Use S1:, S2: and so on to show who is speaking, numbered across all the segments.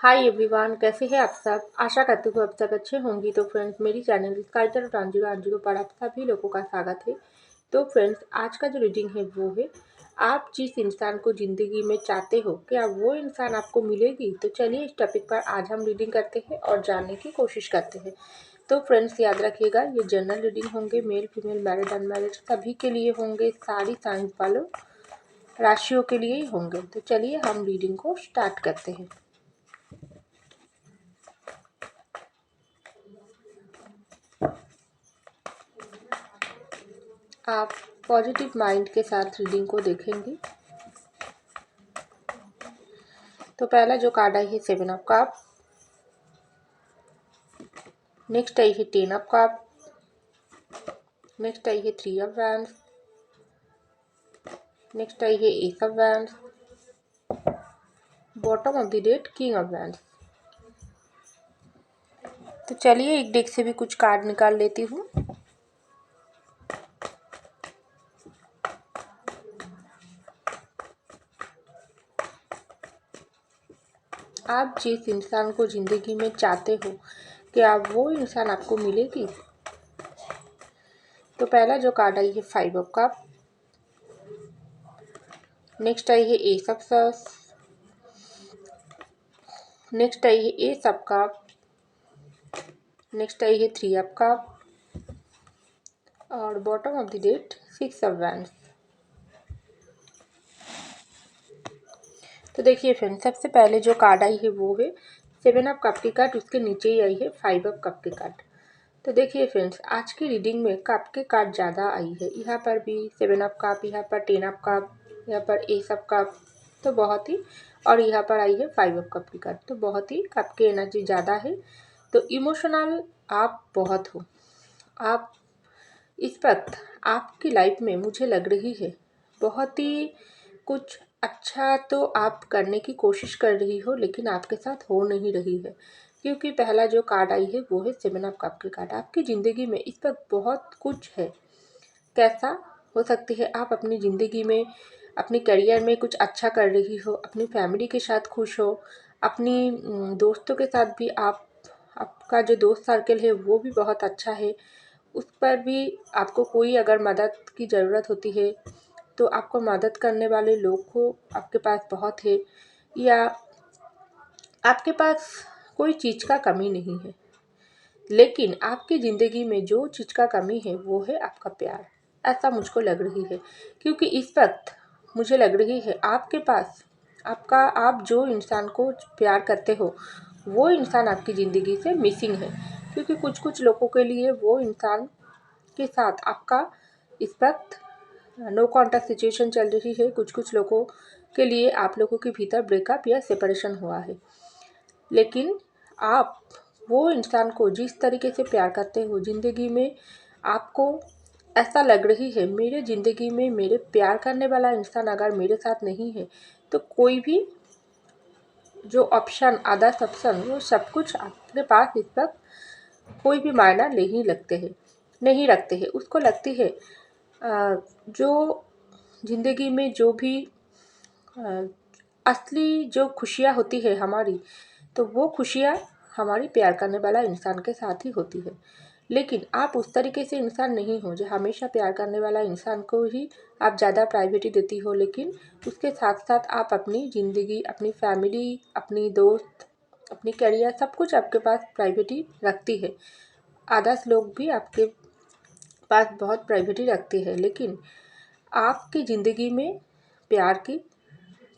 S1: Hi everyone, कैसे हैं आप सब। आशा करती हूँ आप सब अच्छे होंगी। तो फ्रेंड्स, मेरी चैनल स्काइटर रांझू पर आप सभी लोगों का स्वागत है। तो फ्रेंड्स, आज का जो रीडिंग है वो है, आप जिस इंसान को ज़िंदगी में चाहते हो क्या वो इंसान आपको मिलेगी। तो चलिए इस टॉपिक पर आज हम रीडिंग करते हैं और जानने की कोशिश करते हैं। तो फ्रेंड्स, याद रखिएगा ये जनरल रीडिंग होंगे, मेल फीमेल मैरिड अनमैरिड सभी के लिए होंगे, सारी साइंस वालों राशियों के लिए ही होंगे। तो चलिए हम रीडिंग को स्टार्ट करते हैं। आप पॉजिटिव माइंड के साथ रीडिंग को देखेंगे। तो पहला जो कार्ड आई है 7 ऑफ कप, नेक्स्ट आई है 10 ऑफ कप, नेक्स्ट आई है 3 ऑफ वैंड्स, नेक्स्ट आई है ace of wands, bottom of the deck king of wands. तो चलिए एक डेक से भी कुछ कार्ड निकाल लेती हूँ। आप जिस इंसान को ज़िंदगी में चाहते हो क्या वो इंसान आपको मिलेगी। तो पहला जो कार्ड आई है 5 ऑफ कप, नेक्स्ट आई है एस ऑफ सॉस, नेक्स्ट आई है एस ऑफ कप, नेक्स्ट आई है 3 ऑफ कप और bottom of the deck 6 of wands. तो देखिए फ्रेंड, सबसे पहले जो कार्ड आई है वो है 7 ऑफ कप की कार्ड, उसके नीचे ही आई है 5 ऑफ कप की कार्ड। तो देखिए फ्रेंड्स, आज की रीडिंग में कप के कार्ड ज़्यादा आई है। यहाँ पर भी 7 ऑफ कप, यहाँ पर 10 ऑफ कप, यहाँ पर एस ऑफ कप, तो बहुत ही, और यहाँ पर आई है 5 ऑफ कप की कार्ड, तो बहुत ही कप की एनर्जी ज़्यादा है। तो इमोशनल आप बहुत हो। आप इस वक्त आपकी लाइफ में मुझे लग रही है बहुत ही कुछ अच्छा तो आप करने की कोशिश कर रही हो, लेकिन आपके साथ हो नहीं रही है। क्योंकि पहला जो कार्ड आई है वो है 7 ऑफ कप की कार्ड। आपकी ज़िंदगी में इस वक्त बहुत कुछ है। कैसा हो सकती है आप अपनी ज़िंदगी में, अपनी करियर में कुछ अच्छा कर रही हो, अपनी फैमिली के साथ खुश हो, अपनी दोस्तों के साथ भी आपका जो दोस्त सर्कल है वो भी बहुत अच्छा है। उस पर भी आपको कोई अगर मदद की ज़रूरत होती है तो आपको मदद करने वाले लोग को आपके पास बहुत है, या आपके पास कोई चीज़ का कमी नहीं है। लेकिन आपकी ज़िंदगी में जो चीज़ का कमी है वो है आपका प्यार। ऐसा मुझको लग रही है, क्योंकि इस वक्त मुझे लग रही है आपके पास आप जो इंसान को प्यार करते हो वो इंसान आपकी ज़िंदगी से मिसिंग है। क्योंकि कुछ कुछ लोगों के लिए वो इंसान के साथ आपका इस वक्त नो कॉन्टैक्ट सिचुएशन चल रही है। कुछ कुछ लोगों के लिए आप लोगों के भीतर ब्रेकअप या सेपरेशन हुआ है। लेकिन आप वो इंसान को जिस तरीके से प्यार करते हो ज़िंदगी में, आपको ऐसा लग रही है मेरे ज़िंदगी में मेरे प्यार करने वाला इंसान अगर मेरे साथ नहीं है तो कोई भी जो ऑप्शन, अदर्स ऑप्शन, वो सब कुछ आपके पास इस वक्त कोई भी मायना नहीं रखते हैं। उसको लगती है जो ज़िंदगी में जो भी अ, असली जो खुशियाँ होती है हमारी, तो वो खुशियाँ हमारी प्यार करने वाला इंसान के साथ ही होती है। लेकिन आप उस तरीके से इंसान नहीं हो जो हमेशा प्यार करने वाला इंसान को ही आप ज़्यादा प्रायोरिटी देती हो, लेकिन उसके साथ साथ आप अपनी ज़िंदगी, अपनी फैमिली, अपनी दोस्त, अपनी करियर सब कुछ आपके पास प्रायोरिटी रखती है। अदर्स लोग भी आपके पास बहुत प्रायोरिटी रखते हैं, लेकिन आपकी ज़िंदगी में प्यार की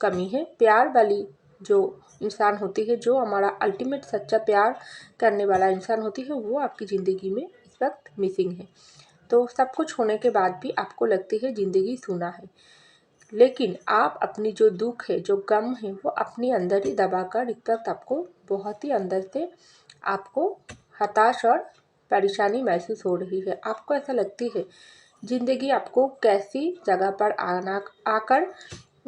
S1: कमी है। प्यार वाली जो इंसान होती है, जो हमारा अल्टीमेट सच्चा प्यार करने वाला इंसान होती है, वो आपकी ज़िंदगी में इस वक्त मिसिंग है। तो सब कुछ होने के बाद भी आपको लगती है ज़िंदगी सूना है, लेकिन आप अपनी जो दुख है, जो गम है, वो अपनी अंदर ही दबा कर इस वक्त आपको बहुत ही अंदर से आपको हताश और परेशानी महसूस हो रही है। आपको ऐसा लगती है ज़िंदगी आपको कैसी जगह पर आकर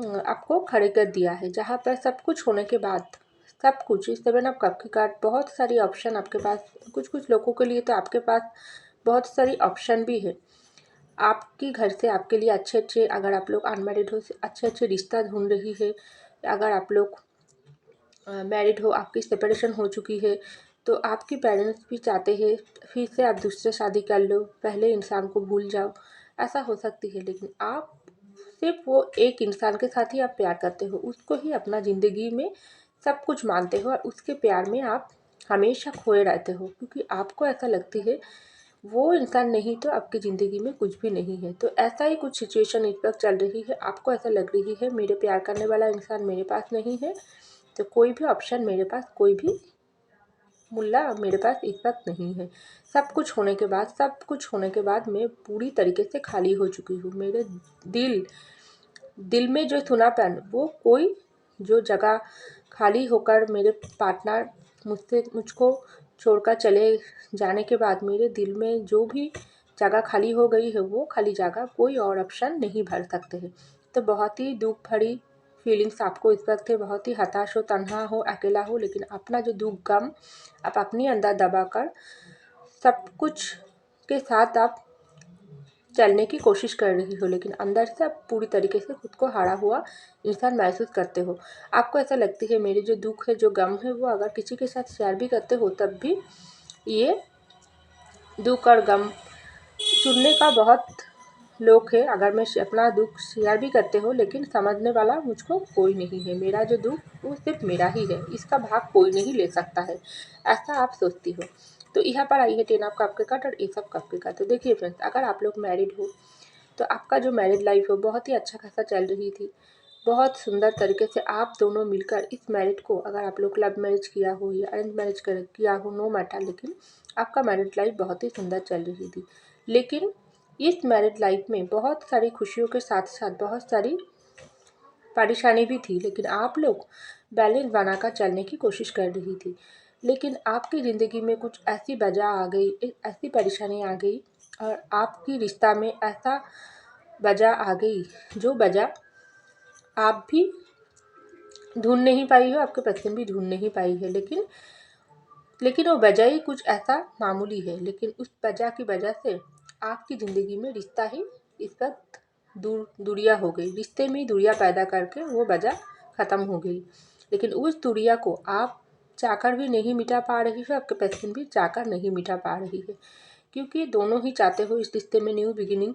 S1: आपको खड़े कर दिया है, जहाँ पर सब कुछ होने के बाद सब कुछ इस 7 ऑफ कप की कार्ड, बहुत सारी ऑप्शन आपके पास, कुछ कुछ लोगों के लिए तो आपके पास बहुत सारी ऑप्शन भी है। आपकी घर से आपके लिए अच्छे अच्छे, अगर आप लोग अनमैरिड हो, अच्छे अच्छे रिश्ता ढूंढ रही है, अगर आप लोग मैरिड हो, आपकी सेपरेशन हो चुकी है, तो आपके पेरेंट्स भी चाहते हैं फिर से आप दूसरे शादी कर लो, पहले इंसान को भूल जाओ, ऐसा हो सकती है। लेकिन आप सिर्फ वो एक इंसान के साथ ही आप प्यार करते हो, उसको ही अपना ज़िंदगी में सब कुछ मानते हो और उसके प्यार में आप हमेशा खोए रहते हो, क्योंकि आपको ऐसा लगती है वो इंसान नहीं तो आपकी ज़िंदगी में कुछ भी नहीं है। तो ऐसा ही कुछ सिचुएशन इस वक्त चल रही है, आपको ऐसा लग रही है मेरे प्यार करने वाला इंसान मेरे पास नहीं है, तो कोई भी ऑप्शन मेरे पास, कोई भी मुल्ला मेरे पास इस वक्त नहीं है। सब कुछ होने के बाद मैं पूरी तरीके से खाली हो चुकी हूँ। मेरे दिल दिल में जो सुनापन, वो कोई जो जगह खाली होकर मेरे पार्टनर मुझको छोड़कर चले जाने के बाद मेरे दिल में जो भी जगह खाली हो गई है, वो खाली जगह कोई और ऑप्शन नहीं भर सकते हैं। तो बहुत ही दुख भरी फीलिंग्स आपको इस वक्त है, बहुत ही हताश हो, तन्हा हो, अकेला हो, लेकिन अपना जो दुख गम आप अपने अंदर दबाकर सब कुछ के साथ आप चलने की कोशिश कर रही हो, लेकिन अंदर से आप पूरी तरीके से खुद को हारा हुआ इंसान महसूस करते हो। आपको ऐसा लगती है मेरे जो दुख है, जो गम है, वो अगर किसी के साथ शेयर भी करते हो तब भी ये दुख और गम सुनने का बहुत लोग है। अगर मैं अपना दुख शेयर भी करते हो, लेकिन समझने वाला मुझको कोई नहीं है। मेरा जो दुख वो सिर्फ मेरा ही है, इसका भाग कोई नहीं ले सकता है, ऐसा आप सोचती हो। तो यहाँ पर आई है 10 ऑफ कप के कार्ड और एस ऑफ कप के कार्ड। तो देखिए फ्रेंड्स, अगर आप लोग मैरिड हो तो आपका जो मैरिड लाइफ है बहुत ही अच्छा खासा चल रही थी, बहुत सुंदर तरीके से आप दोनों मिलकर इस मैरिड को, अगर आप लोग लव मैरिज किया हो या अरेंज मैरिज किया हो, नो मैटर, लेकिन आपका मैरिड लाइफ बहुत ही सुंदर चल रही थी। लेकिन इस मैरिड लाइफ में बहुत सारी खुशियों के साथ साथ बहुत सारी परेशानी भी थी, लेकिन आप लोग बैलेंस बनाकर चलने की कोशिश कर रही थी। लेकिन आपकी ज़िंदगी में कुछ ऐसी वजह आ गई, एक ऐसी परेशानी आ गई और आपकी रिश्ता में ऐसा वजह आ गई, जो वजह आप भी ढूंढ नहीं पाई हो, आपके पर्सन भी ढूंढ नहीं पाई है। लेकिन वो वजह ही कुछ ऐसा मामूली है, लेकिन उस वजह की वजह से आपकी ज़िंदगी में रिश्ता ही इस वक्त दूरियां हो गई, रिश्ते में ही दूरियां पैदा करके वो वजह ख़त्म हो गई। लेकिन उस दूरिया को आप चाहकर भी नहीं मिटा पा रही हो, आपके पर्सन भी चाहकर नहीं मिटा पा रही है, क्योंकि दोनों ही चाहते हो इस रिश्ते में न्यू बिगिनिंग,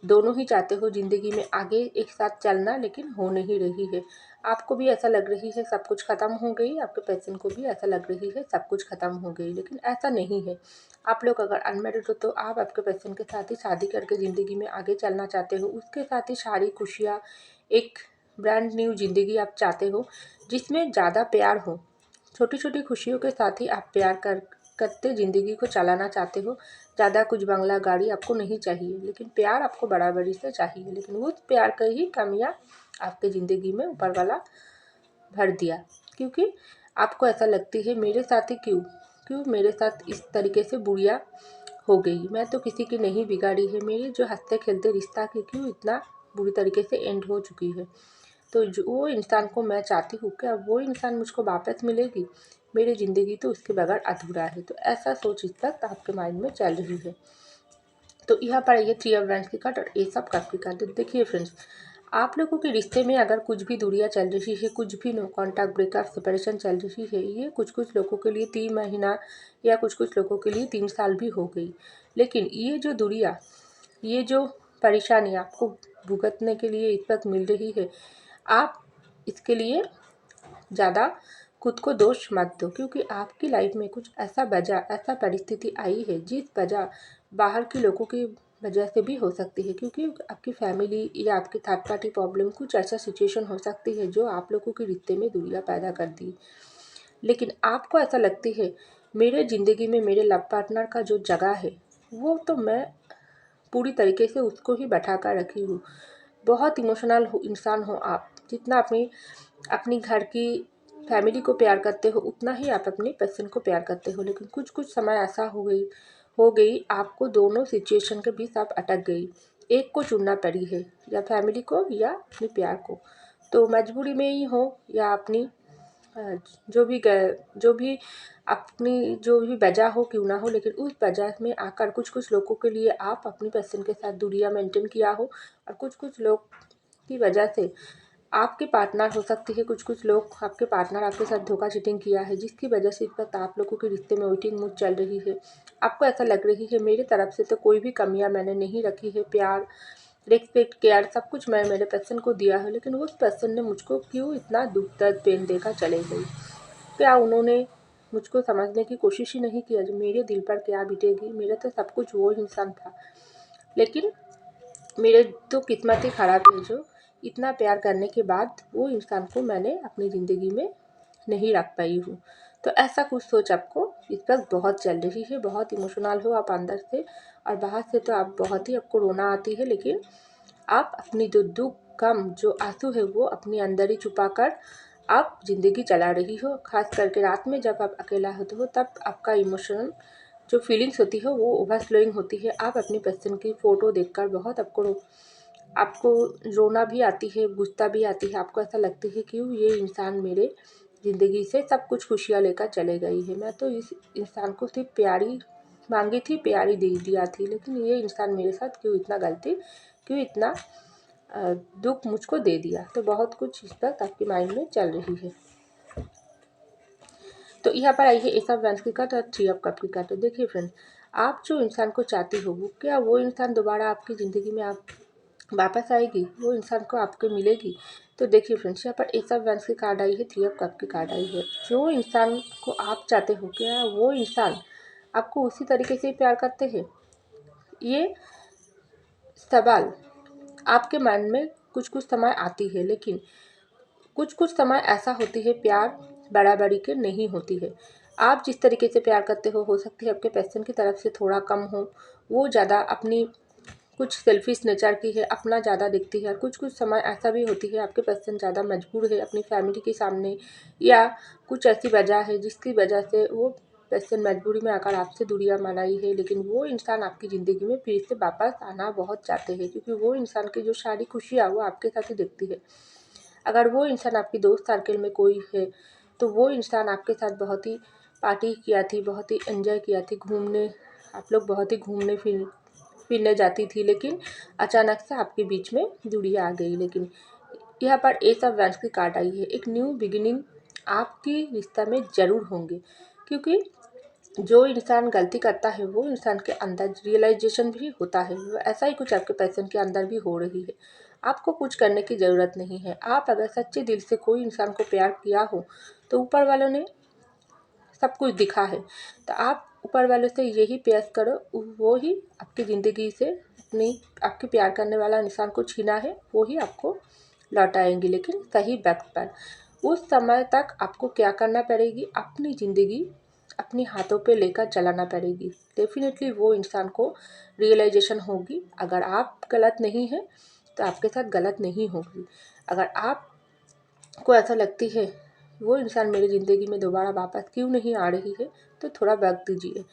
S1: दोनों ही चाहते हो ज़िंदगी में आगे एक साथ चलना, लेकिन हो नहीं रही है। आपको भी ऐसा लग रही है सब कुछ ख़त्म हो गई, आपके पर्सन को भी ऐसा लग रही है सब कुछ ख़त्म हो गई, लेकिन ऐसा नहीं है। आप लोग अगर अनमैरिड हो तो आप आपके पर्सन के साथ ही शादी करके ज़िंदगी में आगे चलना चाहते हो, उसके साथ ही सारी खुशियाँ, एक ब्रांड न्यू ज़िंदगी आप चाहते हो जिसमें ज़्यादा प्यार हो। छोटी छोटी खुशियों के साथ ही आप प्यार करते ज़िंदगी को चलाना चाहते हो। ज़्यादा कुछ बंगला गाड़ी आपको नहीं चाहिए, लेकिन प्यार आपको बराबरी से चाहिए। लेकिन उस प्यार की ही कमियाँ आपके ज़िंदगी में ऊपर वाला भर दिया, क्योंकि आपको ऐसा लगती है मेरे साथ ही क्यों क्यों मेरे साथ इस तरीके से बुढ़िया हो गई, मैं तो किसी की नहीं बिगाड़ी है, मेरी जो हंसते खेलते रिश्ता की क्यों इतना बुरी तरीके से एंड हो चुकी है। तो जो वो इंसान को मैं चाहती हूँ, क्या वो इंसान मुझको वापस मिलेगी? मेरी ज़िंदगी तो उसके बगैर अधूरा है। तो ऐसा सोच इस वक्त आपके माइंड में चल रही है। तो यहाँ पर ये 3 ऑफ वैंड्स की कार्ड और एस ऑफ कप की कार्ड। देखिए फ्रेंड्स, आप लोगों के रिश्ते में अगर कुछ भी दूरियां चल रही है, कुछ भी नो कॉन्टैक्ट, ब्रेकअप, सेपरेशन चल रही है, ये कुछ लोगों के लिए 3 महीना या कुछ लोगों के लिए 3 साल भी हो गई। लेकिन ये जो दूरियां, ये जो परेशानी आपको भुगतने के लिए इस वक्त मिल रही है, आप इसके लिए ज़्यादा खुद को दोष मत दो, क्योंकि आपकी लाइफ में कुछ ऐसा वजह, ऐसा परिस्थिति आई है जिस वजह बाहर के लोगों की वजह से भी हो सकती है, क्योंकि आपकी फैमिली या आपकी थर्ड पार्टी प्रॉब्लम, कुछ ऐसा सिचुएशन हो सकती है जो आप लोगों के रिश्ते में दूरियां पैदा कर दी। लेकिन आपको ऐसा लगती है मेरे ज़िंदगी में मेरे लव पार्टनर का जो जगह है, वो तो मैं पूरी तरीके से उसको ही बैठा कर रखी हूँ। बहुत इमोशनल इंसान हो आप, जितना अपनी अपनी घर की फैमिली को प्यार करते हो उतना ही आप अपने पर्सन को प्यार करते हो। लेकिन कुछ समय ऐसा हो गई आपको दोनों सिचुएशन के बीच आप अटक गई, एक को चुनना पड़ी है, या फैमिली को या अपने प्यार को। तो मजबूरी में ही हो या अपनी जो भी अपनी जो भी वजह हो क्यों ना हो, लेकिन उस वजह में आकर कुछ लोगों के लिए आप अपनी पर्सन के साथ दूरियां मेंटेन किया हो, और कुछ लोग की वजह से आपके पार्टनर हो सकती है, कुछ लोग आपके पार्टनर आपके साथ धोखा चीटिंग किया है, जिसकी वजह से इस वक्त आप लोगों के रिश्ते में वेटिंग मूड चल रही है। आपको ऐसा लग रही है मेरी तरफ से तो कोई भी कमियां मैंने नहीं रखी है, प्यार, रिस्पेक्ट, केयर सब कुछ मैं मेरे पर्सन को दिया है, लेकिन उस पर्सन ने मुझको क्यों इतना दुख दर्द पेन देकर चले गई। क्या उन्होंने मुझको समझने की कोशिश ही नहीं किया जो मेरे दिल पर क्या बीतेगी। मेरा तो सब कुछ वो इंसान था, लेकिन मेरे तो किस्मत ही ख़राब है जो इतना प्यार करने के बाद वो इंसान को मैंने अपनी ज़िंदगी में नहीं रख पाई हूँ। तो ऐसा कुछ सोच आपको इस वक्त बहुत चल रही है, बहुत इमोशनल हो आप अंदर से, और बाहर से तो आप बहुत ही आपको रोना आती है, लेकिन आप अपनी जो दुख गम जो आंसू है वो अपने अंदर ही छुपा कर आप ज़िंदगी चला रही हो। खास करके रात में जब आप अकेला होते हो तब आपका इमोशनल जो फीलिंग्स होती है वो ओवरफ्लोइंग होती है। आप अपनी पर्सन की फ़ोटो देखकर बहुत आपको रोना भी आती है, गुस्सा भी आती है। आपको ऐसा लगती है कि ये इंसान मेरे ज़िंदगी से सब कुछ खुशियाँ लेकर चले गई है। मैं तो इस इंसान को सिर्फ प्यारी मांगी थी, प्यारी दे दिया थी, लेकिन ये इंसान मेरे साथ क्यों इतना गलती, क्यों इतना दुख मुझको दे दिया। तो बहुत कुछ इस वक्त आपके माइंड में चल रही है। तो यहाँ पर आइए एस ऑफ वैंस की कार्ड और थ्री ऑफ कप की कार्ड। तो देखिए फ्रेंड्स, आप जो इंसान को चाहती हो वो क्या वो इंसान दोबारा आपकी ज़िंदगी में आप वापस आएगी, वो इंसान को आपको मिलेगी। तो देखिए फ्रेंड्स, यहाँ पर एस ऑफ वैंस की कार्ड आई है, थ्री ऑफ कप की कार्ड आई है। जो इंसान को आप चाहते हो क्या वो इंसान आपको उसी तरीके से प्यार करते हैं। ये सवाल आपके मन में कुछ कुछ समय आती है, लेकिन कुछ समय ऐसा होती है प्यार बराबरी के नहीं होती है। आप जिस तरीके से प्यार करते हो सकती है आपके पर्सन की तरफ से थोड़ा कम हो। वो ज़्यादा अपनी कुछ सेल्फिश नेचर की है, अपना ज़्यादा दिखती है। कुछ समय ऐसा भी होती है आपके पर्सन ज़्यादा मजबूर है अपनी फैमिली के सामने, या कुछ ऐसी वजह है जिसकी वजह से वो पर्सन मजबूरी में आकर आपसे दूरियां मनाई है। लेकिन वो इंसान आपकी ज़िंदगी में फिर से वापस आना बहुत चाहते हैं, क्योंकि वो इंसान की जो सारी खुशियाँ वो आपके साथ ही दिखती है। अगर वो इंसान आपकी दोस्त सर्कल में कोई है तो वो इंसान आपके साथ बहुत ही पार्टी किया थी, बहुत ही एंजॉय किया थी, घूमने आप लोग बहुत ही घूमने फिरने जाती थी, लेकिन अचानक से आपके बीच में दूरियां आ गई। लेकिन यहाँ पर एस ऑफ वैंस की कार्ड आई है, एक न्यू बिगिनिंग आपकी रिश्ता में ज़रूर होंगे, क्योंकि जो इंसान गलती करता है वो इंसान के अंदर रियलाइजेशन भी होता है। ऐसा ही कुछ आपके पर्सन के अंदर भी हो रही है। आपको कुछ करने की ज़रूरत नहीं है। आप अगर सच्चे दिल से कोई इंसान को प्यार किया हो तो ऊपर वालों ने सब कुछ दिखा है। तो आप ऊपर वालों से यही प्यार करो, वो ही आपकी ज़िंदगी से आपके प्यार करने वाला इंसान को छीना है वो ही आपको लौटाएंगे, लेकिन सही वक्त पर। उस समय तक आपको क्या करना पड़ेगी, अपनी ज़िंदगी अपने हाथों पे लेकर चलाना पड़ेगी। डेफिनेटली वो इंसान को रियलाइजेशन होगी। अगर आप गलत नहीं हैं तो आपके साथ गलत नहीं होगी। अगर आपको ऐसा लगती है वो इंसान मेरी ज़िंदगी में दोबारा वापस क्यों नहीं आ रही है, तो थोड़ा वक्त दीजिए।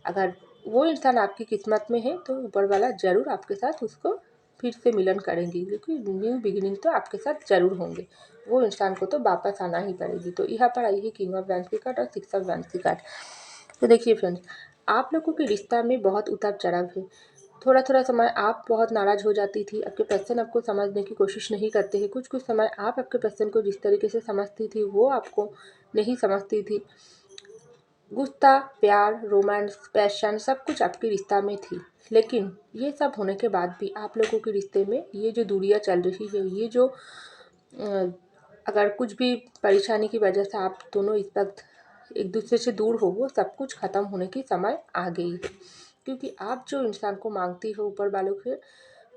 S1: अगर वो इंसान आपकी किस्मत में है तो ऊपर वाला ज़रूर आपके साथ उसको फिर से मिलन करेंगी, क्योंकि न्यू बिगिनिंग तो आपके साथ ज़रूर होंगे। वो इंसान को तो वापस आना ही पड़ेगी। तो यहाँ पर आई है किंग ऑफ वैंस की कार्ड और सिक्स ऑफ वैंस की कार्ड। तो देखिए फ्रेंड्स, आप लोगों के रिश्ता में बहुत उतार चढ़ाव है। थोड़ा समय आप बहुत नाराज़ हो जाती थी, आपके पर्सन आपको समझने की कोशिश नहीं करते हैं। कुछ समय आप आपके पर्सन को जिस तरीके से समझती थी वो आपको नहीं समझती थी। गुस्सा, प्यार, रोमांस, पैशन सब कुछ आपके रिश्ता में थी। लेकिन ये सब होने के बाद भी आप लोगों के रिश्ते में ये जो दूरियां चल रही है, ये जो अगर कुछ भी परेशानी की वजह से आप दोनों इस वक्त एक दूसरे से दूर हो, वो सब कुछ ख़त्म होने की समय आ गई है। क्योंकि आप जो इंसान को मांगती हो ऊपर वालों से,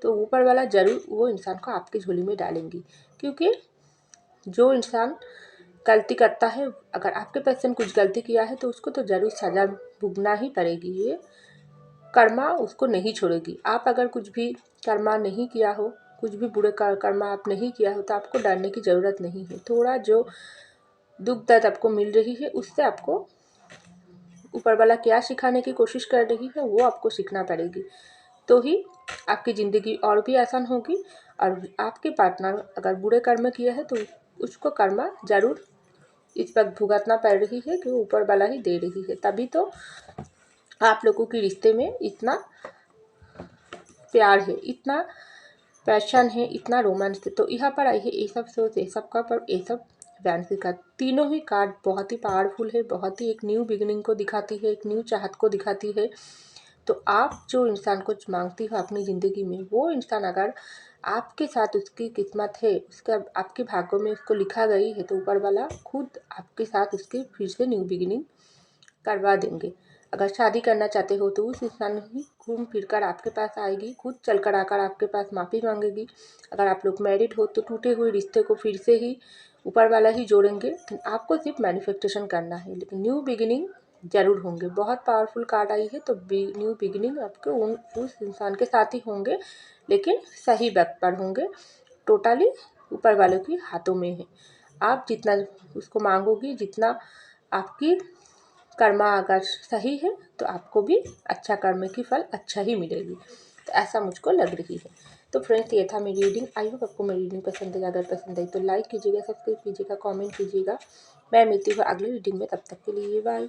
S1: तो ऊपर वाला ज़रूर वो इंसान को आपकी झोली में डालेंगी। क्योंकि जो इंसान गलती करता है, अगर आपके पर्सन कुछ गलती किया है तो उसको तो ज़रूर सज़ा भुगतना ही पड़ेगी। ये कर्मा उसको नहीं छोड़ेगी। आप अगर कुछ भी कर्मा नहीं किया हो, कुछ भी बुरे कर्मा आप नहीं किया हो, तो आपको डरने की ज़रूरत नहीं है। थोड़ा जो दुख दर्द आपको मिल रही है उससे आपको ऊपर वाला क्या सिखाने की कोशिश कर रही है वो आपको सीखना पड़ेगी। तो ही आपकी ज़िंदगी और भी आसान होगी। और आपके पार्टनर अगर बुरे कर्म किए हैं तो उसको कर्मा ज़रूर इस वक्त भुगतना पड़ रही है कि ऊपर वाला ही दे रही है। तभी तो आप लोगों के रिश्ते में इतना प्यार है, इतना पैशन है, इतना रोमांस है। तो यहाँ पर आई है ace of source, S of cup और एस ऑफ वैंड की कार्ड। तीनों ही कार्ड बहुत ही पावरफुल है, बहुत ही एक न्यू बिगिनिंग को दिखाती है, एक न्यू चाहत को दिखाती है। तो आप जो इंसान को मांगती हो अपनी ज़िंदगी में, वो इंसान अगर आपके साथ उसकी किस्मत है, उसका आपके भाग्यों में उसको लिखा गई है, तो ऊपर वाला खुद आपके साथ उसकी फिर से न्यू बिगिनिंग करवा देंगे। अगर शादी करना चाहते हो तो उस इंसान ही घूम फिर कर आपके पास आएगी, खुद चल कर आकर आपके पास माफ़ी मांगेगी। अगर आप लोग मैरिड हो तो टूटे हुए रिश्ते को फिर से ही ऊपर वाला ही जोड़ेंगे। तो आपको सिर्फ मैनिफेस्टेशन करना है, लेकिन न्यू बिगिनिंग ज़रूर होंगे। बहुत पावरफुल कार्ड आई है, तो न्यू बिगिनिंग आपके उस इंसान के साथ ही होंगे, लेकिन सही वक्त पर होंगे। टोटली ऊपर वालों के हाथों में है। आप जितना उसको मांगोगी, जितना आपकी कर्मा अगर सही है तो आपको भी अच्छा कर्म की फल अच्छा ही मिलेगी। तो ऐसा मुझको लग रही है। तो फ्रेंड्स, ये था मेरी रीडिंग। आई होप आपको मेरी रीडिंग पसंद है। अगर पसंद आई तो लाइक कीजिएगा, सब्सक्राइब कीजिएगा, कमेंट कीजिएगा। मैं मिलती हूँ अगली रीडिंग में, तब तक के लिए बाय।